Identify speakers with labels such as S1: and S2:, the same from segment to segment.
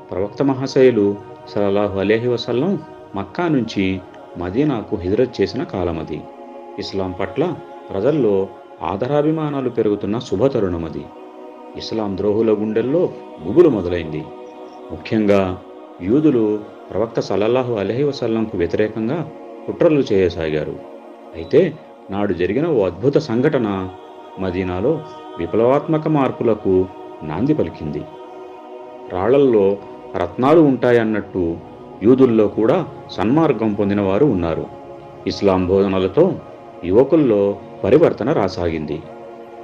S1: ప్రవక్త మహాశయులు సల్లల్లాహు అలైహి వసల్లం మక్కా నుంచి మదీనాకు హిజ్రత్ చేసిన కాలమది. ఇస్లాం పట్ల ప్రజల్లో ఆదరాభిమానాలు పెరుగుతున్న శుభతరుణమది. ఇస్లాం ద్రోహుల గుండెల్లో గుబులు మొదలైంది. ముఖ్యంగా యూదులు ప్రవక్త సల్లల్లాహు అలైహి వసల్లంకు వ్యతిరేకంగా కుట్రలు చేయసాగారు. అయితే నాడు జరిగిన ఓ అద్భుత సంఘటన మదీనాలో విప్లవాత్మక మార్పులకు నాంది పలికింది. రాళ్లల్లో రత్నాలు ఉంటాయన్నట్టు యూదుల్లో కూడా సన్మార్గం పొందినవారు ఉన్నారు. ఇస్లాం బోధనలతో యువకుల్లో పరివర్తన రాసాగింది.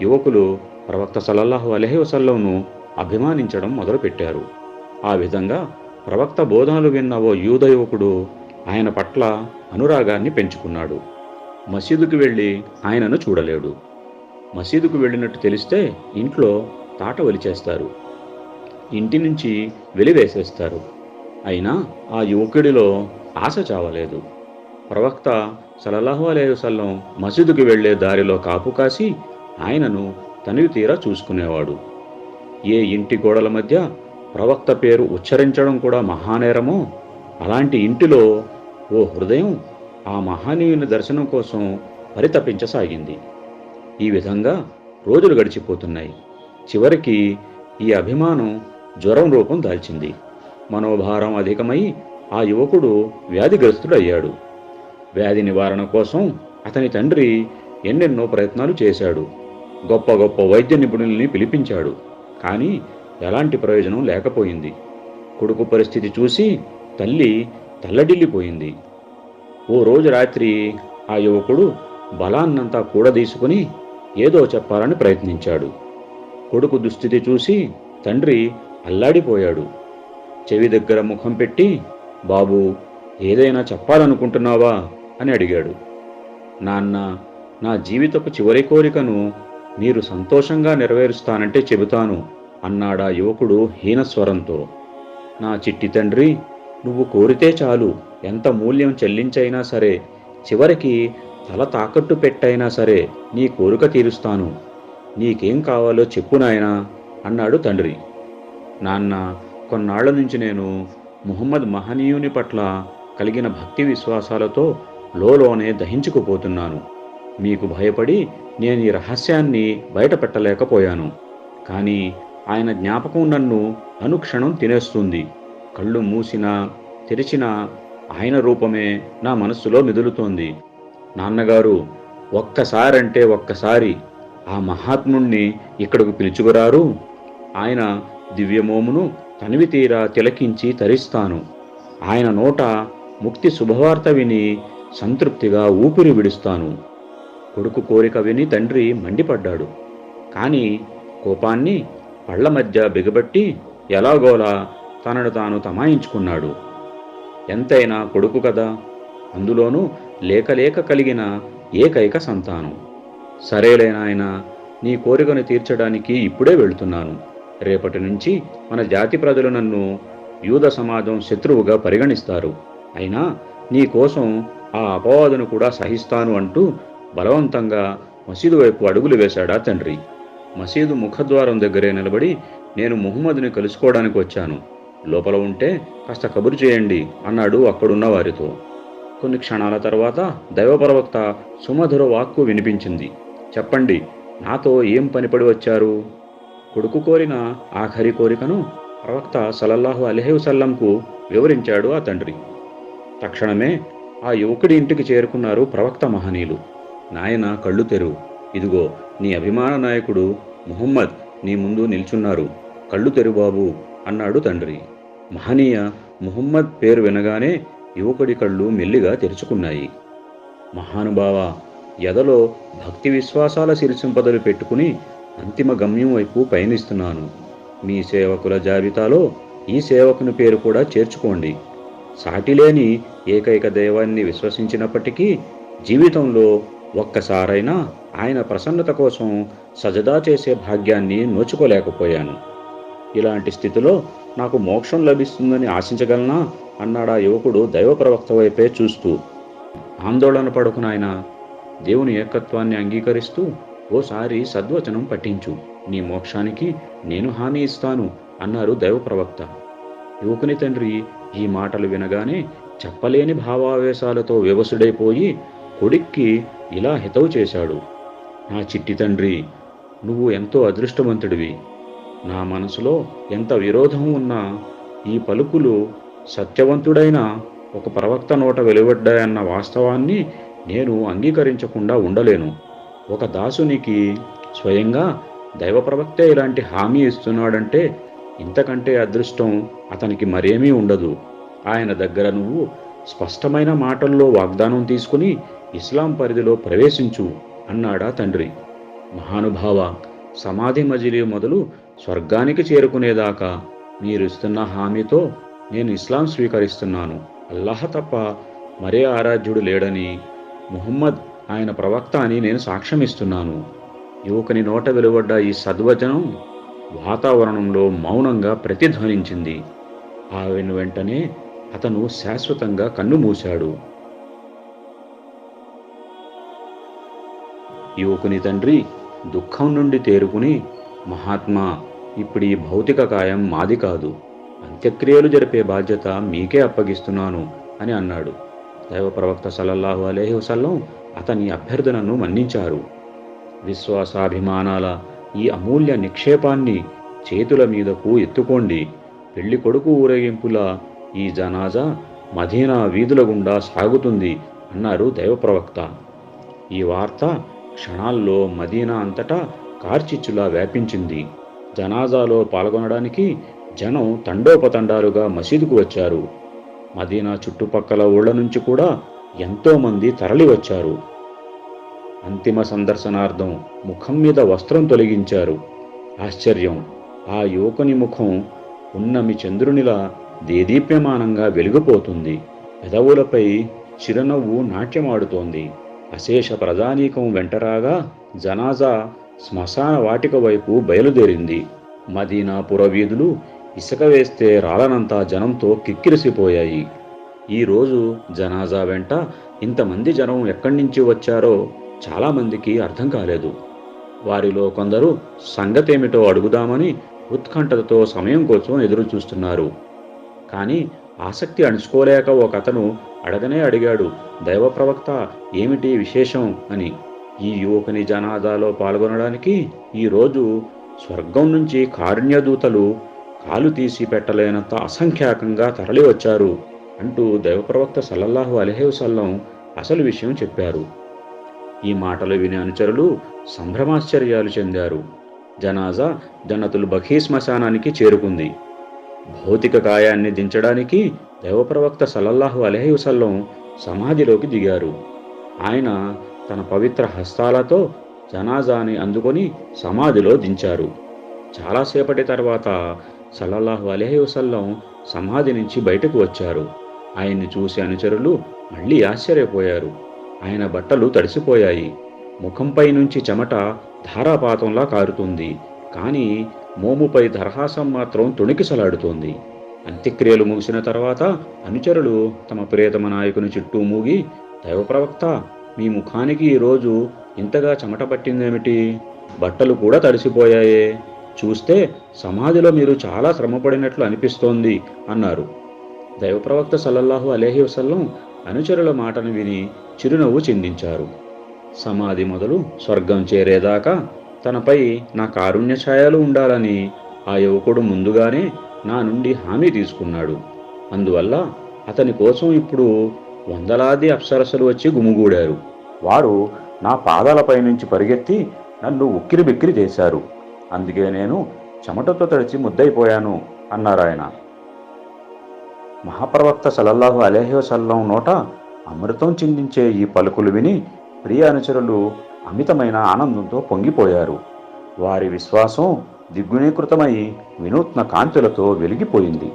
S1: యువకులు ప్రవక్త సల్లల్లాహు అలైహి వసల్లంను అభిమానించడం మొదలుపెట్టారు. ఆ విధంగా ప్రవక్త బోధనలు విన్న ఓ యూద యువకుడు ఆయన పట్ల అనురాగాన్ని పెంచుకున్నాడు. మసీదుకు వెళ్ళి ఆయనను చూడలేడు. మసీదుకు వెళ్ళినట్టు తెలిస్తే ఇంట్లో తాట వలిచేస్తారు, ఇంటి నుంచి వెలివేసేస్తారు. అయినా ఆ యువకుడిలో ఆశ చావలేదు. ప్రవక్త సల్లల్లాహు అలైహి వసల్లం మసీదుకు వెళ్లే దారిలో కాపు కాసి ఆయనను తనివి తీరా చూసుకునేవాడు. ఏ ఇంటి గోడల మధ్య ప్రవక్త పేరు ఉచ్చరించడం కూడా మహానేరమో అలాంటి ఇంటిలో ఓ హృదయం ఆ మహనీయుని దర్శనం కోసం పరితపించసాగింది. ఈ విధంగా రోజులు గడిచిపోతున్నాయి. చివరికి ఈ అభిమానం జ్వరం రూపం దాల్చింది. మనోభారం అధికమై ఆ యువకుడు వ్యాధిగ్రస్తుడయ్యాడు. వ్యాధి నివారణ కోసం అతని తండ్రి ఎన్నెన్నో ప్రయత్నాలు చేశాడు. గొప్ప గొప్ప వైద్య నిపుణుల్ని పిలిపించాడు. కానీ ఎలాంటి ప్రయోజనం లేకపోయింది. కొడుకు పరిస్థితి చూసి తల్లి తల్లడిల్లిపోయింది. ఓ రోజు రాత్రి ఆ యువకుడు బలాన్నంతా కూడదీసుకుని ఏదో చెప్పాలని ప్రయత్నించాడు. కొడుకు దుస్థితి చూసి తండ్రి అల్లాడిపోయాడు. చెవి దగ్గర ముఖం పెట్టి, బాబూ, ఏదైనా చెప్పాలనుకుంటున్నావా అని అడిగాడు. నాన్న, నా జీవితపు చివరి కోరికను మీరు సంతోషంగా నెరవేరుస్తానంటే చెబుతాను అన్నాడా యువకుడు హీనస్వరంతో. నా చిట్టి తండ్రి, నువ్వు కోరితే చాలు, ఎంత మూల్యం చెల్లించైనా సరే, చివరికి తల తాకట్టు పెట్టైనా సరే నీ కోరిక తీరుస్తాను. నీకేం కావాలో చెప్పు నాయనా అన్నాడు తండ్రి. నాన్న, కొన్నాళ్ల నుంచి నేను ముహమ్మద్ మహనీయుని పట్ల కలిగిన భక్తి విశ్వాసాలతో లోలోనే దహించుకుపోతున్నాను. మీకు భయపడి నేను ఈ రహస్యాన్ని బయటపెట్టలేకపోయాను. కానీ ఆయన జ్ఞాపకం నన్ను అనుక్షణం తినేస్తుంది. కళ్ళు మూసినా తెరిచినా ఆయన రూపమే నా మనస్సులో మెదులుతోంది. నాన్నగారు, ఒక్కసారంటే ఒక్కసారి ఆ మహాత్ముణ్ణి ఇక్కడకు పిలుచుకురారు. ఆయన దివ్యమోమును తనివి తీరా తిలకించి తరిస్తాను. ఆయన నోట ముక్తి శుభవార్త విని సంతృప్తిగా ఊపిరి విడుస్తాను. కొడుకు కోరిక విని తండ్రి మండిపడ్డాడు. కానీ కోపాన్ని పళ్ల మధ్య బిగబట్టి ఎలాగోలా తనను తాను తమాయించుకున్నాడు. ఎంతైనా కొడుకు కదా, అందులోనూ లేక కలిగిన ఏకైక సంతానం. సరేలే నాయన, నీ కోరికను తీర్చడానికి ఇప్పుడే వెళ్తున్నాను. రేపటి నుంచి మన జాతి ప్రజలు నన్ను యూద సమాజం శత్రువుగా పరిగణిస్తారు. అయినా నీ కోసం ఆ అపవాదును కూడా సహిస్తాను అంటూ బలవంతంగా మసీదు వైపు అడుగులు వేశాడా తండ్రి. మసీదు ముఖద్వారం దగ్గరే నిలబడి, నేను ముహమ్మదుని కలుసుకోవడానికి వచ్చాను, లోపల ఉంటే కాస్త కబురు చేయండి అన్నాడు అక్కడున్న వారితో. కొన్ని క్షణాల తర్వాత దైవప్రవక్త సుమధుర వాక్కు వినిపించింది. చెప్పండి, నాతో ఏం పనిపడి వచ్చారు? కొడుకు కోరిన ఆఖరి కోరికను ప్రవక్త సల్లల్లాహు అలైహి వసల్లంకు వివరించాడు ఆ తండ్రి. తక్షణమే ఆ యువకుడి ఇంటికి చేరుకున్నారు ప్రవక్త మహనీయులు. నాయన, కళ్ళు తెరువు, ఇదిగో నీ అభిమాన నాయకుడు ముహమ్మద్ నీ ముందు నిల్చున్నారు, కళ్ళు తెరు బాబు అన్నాడు తండ్రి. మహనీయ ముహమ్మద్ పేరు వినగానే యువకుడి కళ్ళు మెల్లిగా తెరుచుకున్నాయి. మహానుభావ, ఎదలో భక్తి విశ్వాసాల సిరిసింపదలు పెట్టుకుని అంతిమ గమ్యం వైపు పయనిస్తున్నాను. మీ సేవకుల జాబితాలో ఈ సేవకుని పేరు కూడా చేర్చుకోండి. సాటిలేని ఏకైక దైవాన్ని విశ్వసించినప్పటికీ జీవితంలో ఒక్కసారైనా ఆయన ప్రసన్నత కోసం సజదా చేసే భాగ్యాన్ని నోచుకోలేకపోయాను. ఇలాంటి స్థితిలో నాకు మోక్షం లభిస్తుందని ఆశించగలనా అన్నాడా యువకుడు దైవ ప్రవక్త వైపే చూస్తూ. ఆందోళన పడకు నాయనా, దేవుని ఏకత్వాన్ని అంగీకరిస్తూ ఓసారి సద్వచనం పఠించు, నీ మోక్షానికి నేను హామీ ఇస్తాను అన్నారు దైవ ప్రవక్త. యువకుని తండ్రి ఈ మాటలు వినగానే చెప్పలేని భావావేశాలతో వివసుడైపోయి కొడుక్కి ఇలా హితవు చేశాడు. నా చిట్టి తండ్రి, నువ్వు ఎంతో అదృష్టవంతుడివి. నా మనసులో ఎంత విరోధం ఉన్నా ఈ పలుకులు సత్యవంతుడైన ఒక ప్రవక్త నోట వెలువడ్డాయన్న వాస్తవాన్ని నేను అంగీకరించకుండా ఉండలేను. ఒక దాసునికి స్వయంగా దైవ ప్రవక్తే ఇలాంటి హామీ ఇస్తున్నాడంటే ఇంతకంటే అదృష్టం అతనికి మరేమీ ఉండదు. ఆయన దగ్గర నువ్వు స్పష్టమైన మాటల్లో వాగ్దానం తీసుకుని ఇస్లాం పరిధిలో ప్రవేశించు అన్నాడా తండ్రి. మహానుభావ, సమాధి మజిలీ మొదలు స్వర్గానికి చేరుకునేదాకా మీరిస్తున్న హామీతో నేను ఇస్లాం స్వీకరిస్తున్నాను. అల్లాహ్ తప్ప మరే ఆరాధ్యుడు లేడని, ముహమ్మద్ ఆయన ప్రవక్త అని నేను సాక్ష్యమిస్తున్నాను. యువకుని నోట వెలువడ్డ ఈ సద్వచనం వాతావరణంలో మౌనంగా ప్రతిధ్వనించింది. ఆ వెంటనే అతను శాశ్వతంగా కన్ను మూశాడు. యువకుని తండ్రి దుఃఖం నుండి తేరుకుని, మహాత్మా, ఇప్పుడు ఈ భౌతిక కాయం మాది కాదు. అంత్యక్రియలు జరిపే బాధ్యత మీకే అప్పగిస్తున్నాను అని అన్నాడు. దైవ ప్రవక్త సల్లల్లాహు అలైహి వసల్లం అతని అభ్యర్థనను మన్నించారు. విశ్వాసాభిమానాల ఈ అమూల్య నిక్షేపాన్ని చేతుల మీదకు ఎత్తుకోండి. పెళ్లి కొడుకు ఊరేగింపుల ఈ జనాజా మదీనా వీధుల గుండా సాగుతుంది అన్నారు దైవ ప్రవక్త. ఈ వార్త క్షణాల్లో మదీనా అంతటా కార్చిచ్చులా వ్యాపించింది. జనాజాలో పాల్గొనడానికి జనం తండోపతండాలుగా మసీదుకు వచ్చారు. మదీనా చుట్టుపక్కల ఊళ్ళ నుంచి కూడా ఎంతోమంది తరలివచ్చారు. అంతిమ సందర్శనార్థం ముఖం మీద వస్త్రం తొలగించారు. ఆశ్చర్యం! ఆ యువకుని ముఖం ఉన్నమి చంద్రునిలా దేదీప్యమానంగా వెలిగిపోతుంది. పెదవులపై చిరునవ్వు నాట్యమాడుతోంది. అశేష ప్రజానీకం వెంటరాగా జనాజా శ్మశాన వాటిక వైపు బయలుదేరింది. మదీనా పురవీధులు ఇసుక వేస్తే రాలనంత జనంతో కిక్కిరిసిపోయాయి. ఈరోజు జనాజా వెంట ఇంతమంది జనం ఎక్కడి నుంచి వచ్చారో చాలామందికి అర్థం కాలేదు. వారిలో కొందరు సంగతేమిటో అడుగుదామని ఉత్కంఠతతో సమయం కోసం ఎదురు చూస్తున్నారు. కానీ ఆసక్తి అణుచుకోలేక ఒకతను అడగనే అడిగాడు, దైవ ప్రవక్త, ఏమిటి విశేషం అని. ఈ యువకుని జనాజాలో పాల్గొనడానికి ఈరోజు స్వర్గం నుంచి కారుణ్యదూతలు కాలు తీసి పెట్టలేనంత అసంఖ్యాకంగా తరలివచ్చారు అంటూ దైవ ప్రవక్త సల్లల్లాహు అలైహి వసల్లం అసలు విషయం చెప్పారు. ఈ మాటలు విని అనుచరులు సంభ్రమాశ్చర్యాలు చెందారు. జనాజా జన్నతుల్ బఖీ శ్మశానానికి చేరుకుంది. భౌతిక కాయాన్ని దించడానికి దైవ ప్రవక్త సల్లల్లాహు అలైహి వసల్లం సమాధిలోకి దిగారు. ఆయన తన పవిత్ర హస్తాలతో జనాజాని అందుకొని సమాధిలో దించారు. చాలాసేపటి తర్వాత సల్లల్లాహు అలైహి వసల్లం సమాధి నుంచి బయటకు వచ్చారు. ఆయన్ని చూసి అనుచరులు మళ్ళీ ఆశ్చర్యపోయారు. ఆయన బట్టలు తడిసిపోయాయి. ముఖంపై నుంచి చెమట ధారాపాతంలా కారుతుంది. కానీ మోముపై దరహాసం మాత్రం తొణికిసలాడుతోంది. అంత్యక్రియలు ముగిసిన తర్వాత అనుచరులు తమ ప్రియతమ నాయకుని చుట్టూ మూగి, దైవ ప్రవక్త, మీ ముఖానికి ఈరోజు ఇంతగా చెమట పట్టిందేమిటి? బట్టలు కూడా తడిసిపోయాయే. చూస్తే సమాధిలో మీరు చాలా శ్రమపడినట్లు అనిపిస్తోంది అన్నారు. దైవ ప్రవక్త సల్లల్లాహు అలైహి వసల్లం అనుచరుల మాటను విని చిరునవ్వు చిందించారు. సమాధి మొదలు స్వర్గం చేరేదాకా తనపై నా కారుణ్య ఛాయలు ఉండాలని ఆ యువకుడు ముందుగానే నా నుండి హామీ తీసుకున్నాడు. అందువల్ల అతని కోసం ఇప్పుడు వందలాది అప్సరసలు వచ్చి గుమిగూడారు. వారు నా పాదాలపై నుంచి పరిగెత్తి నన్ను ఉక్కిరి బిక్కిరి చేశారు. అందుకే నేను చెమటతో తడిచి ముద్దయిపోయాను అన్నారాయన. మహాప్రవక్త సల్లల్లాహు అలైహి వసల్లం నోట అమృతం చిందించే ఈ పలుకులు విని ప్రియ అనుచరులు అమితమైన ఆనందంతో పొంగిపోయారు. వారి విశ్వాసం దిగ్గుణీకృతమై వినూత్న కాంతులతో వెలిగిపోయింది.